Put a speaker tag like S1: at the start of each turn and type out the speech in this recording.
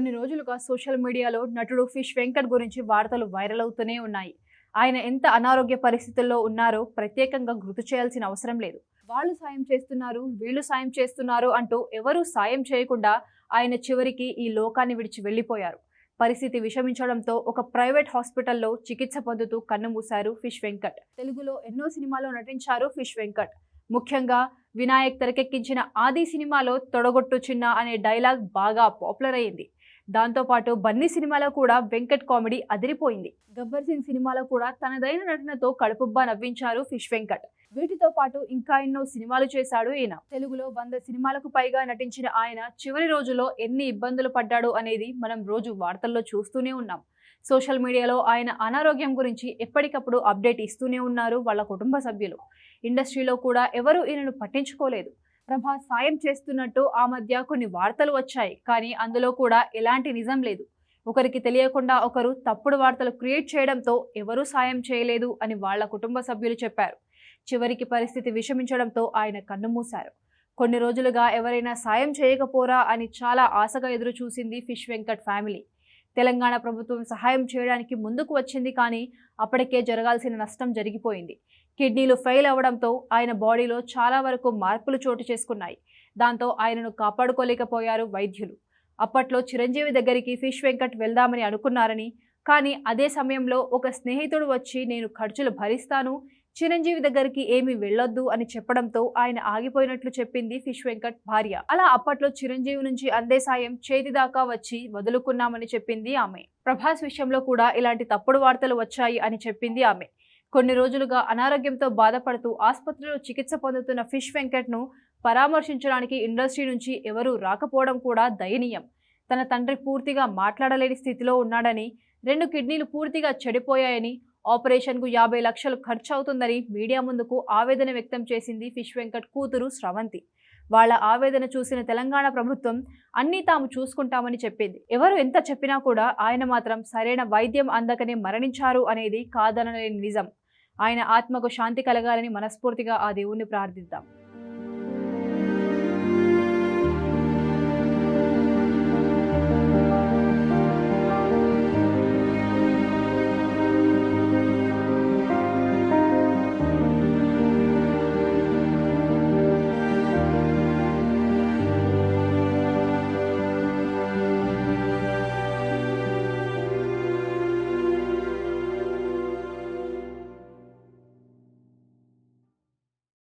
S1: కొన్ని రోజులుగా సోషల్ మీడియాలో నటుడు ఫిష్ వెంకట్ గురించి వార్తలు వైరల్ అవుతూనే ఉన్నాయి. ఆయన ఎంత అనారోగ్య పరిస్థితుల్లో ఉన్నారో ప్రత్యేకంగా గుర్తు చేయాల్సిన అవసరం లేదు. వాళ్ళు సాయం చేస్తున్నారు, వీళ్ళు సాయం చేస్తున్నారు అంటూ ఎవరూ సాయం చేయకుండా ఆయన చివరికి ఈ లోకాన్ని విడిచి వెళ్ళిపోయారు. పరిస్థితి విషమించడంతో ఒక ప్రైవేట్ హాస్పిటల్లో చికిత్స పొందుతూ కన్నుమూశారు ఫిష్ వెంకట్. తెలుగులో ఎన్నో సినిమాల్లో నటించారు ఫిష్ వెంకట్. ముఖ్యంగా వినాయక్ తెరకెక్కించిన ఆది సినిమాలో తొడగొట్టు చిన్న అనే డైలాగ్ బాగా పాపులర్ అయింది. దాంతోపాటు బన్నీ సినిమాలో కూడా వెంకట్ కామెడీ అదిరిపోయింది. గబ్బర్ సింగ్ సినిమాలో కూడా తనదైన నటనతో కడుపుబ్బా నవ్వించారు ఫిష్ వెంకట్. వీటితో పాటు ఇంకా ఎన్నో సినిమాలు చేశాడు ఈయన. తెలుగులో 100 సినిమాలకు పైగా నటించిన ఆయన చివరి రోజుల్లో ఎన్ని ఇబ్బందులు పడ్డాడు అనేది మనం రోజు వార్తల్లో చూస్తూనే ఉన్నాం. సోషల్ మీడియాలో ఆయన అనారోగ్యం గురించి ఎప్పటికప్పుడు అప్డేట్ ఇస్తూనే ఉన్నారు వాళ్ళ కుటుంబ సభ్యులు. ఇండస్ట్రీలో కూడా ఎవరూ ఈయనను పట్టించుకోలేదు. ప్రభాస్ సాయం చేస్తున్నట్టు ఆ మధ్య కొన్ని వార్తలు వచ్చాయి, కానీ అందులో కూడా ఎలాంటి నిజం లేదు. ఒకరికి తెలియకుండా ఒకరు తప్పుడు వార్తలు క్రియేట్ చేయడంతో ఎవరూ సాయం చేయలేదు అని వాళ్ళ కుటుంబ సభ్యులు చెప్పారు. చివరికి పరిస్థితి విషమించడంతో ఆయన కన్నుమూశారు. కొన్ని రోజులుగా ఎవరైనా సాయం చేయకపోరా అని చాలా ఆశగా ఎదురు చూసింది ఫిష్ వెంకట్ ఫ్యామిలీ. తెలంగాణ ప్రభుత్వం సహాయం చేయడానికి ముందుకు వచ్చింది, కానీ అప్పటికే జరగాల్సిన నష్టం జరిగిపోయింది. కిడ్నీలు ఫెయిల్ అవడంతో ఆయన బాడీలో చాలా వరకు మార్పులు చోటు చేసుకున్నాయి. దాంతో ఆయనను కాపాడుకోలేకపోయారు వైద్యులు. అప్పట్లో చిరంజీవి దగ్గరికి ఫిష్ వెంకట్ వెళ్దామని అనుకున్నారని, కానీ అదే సమయంలో ఒక స్నేహితుడు వచ్చి నేను ఖర్చులు భరిస్తాను, చిరంజీవి దగ్గరికి ఏమీ వెళ్ళొద్దు అని చెప్పడంతో ఆయన ఆగిపోయినట్లు చెప్పింది ఫిష్ వెంకట్ భార్య. అలా అప్పట్లో చిరంజీవి నుంచి అందే సాయం చేతి దాకా వచ్చి వదులుకున్నామని చెప్పింది ఆమె. ప్రభాస్ విషయంలో కూడా ఇలాంటి తప్పుడు వార్తలు వచ్చాయి అని చెప్పింది ఆమె. కొన్ని రోజులుగా అనారోగ్యంతో బాధపడుతూ ఆసుపత్రిలో చికిత్స పొందుతున్న ఫిష్ వెంకట్ను పరామర్శించడానికి ఇండస్ట్రీ నుంచి ఎవరూ రాకపోవడం కూడా దయనీయం. తన తండ్రి పూర్తిగా మాట్లాడలేని స్థితిలో ఉన్నాడని, 2 కిడ్నీలు పూర్తిగా చెడిపోయాయని, ఆపరేషన్కు 50 లక్షలు ఖర్చు అవుతుందని మీడియా ముందుకు ఆవేదన వ్యక్తం చేసింది ఫిష్ వెంకట్ కూతురు స్రవంతి. వాళ్ళ ఆవేదన చూసిన తెలంగాణ ప్రభుత్వం అన్నీ తాము చూసుకుంటామని చెప్పింది. ఎవరు ఎంత చెప్పినా కూడా ఆయన మాత్రం సరైన వైద్యం అందకనే మరణించారు అనేది కాదనలేని నిజం. ఆయన ఆత్మకు శాంతి కలగాలని మనస్ఫూర్తిగా ఆ దేవుణ్ణి ప్రార్థిద్దాం.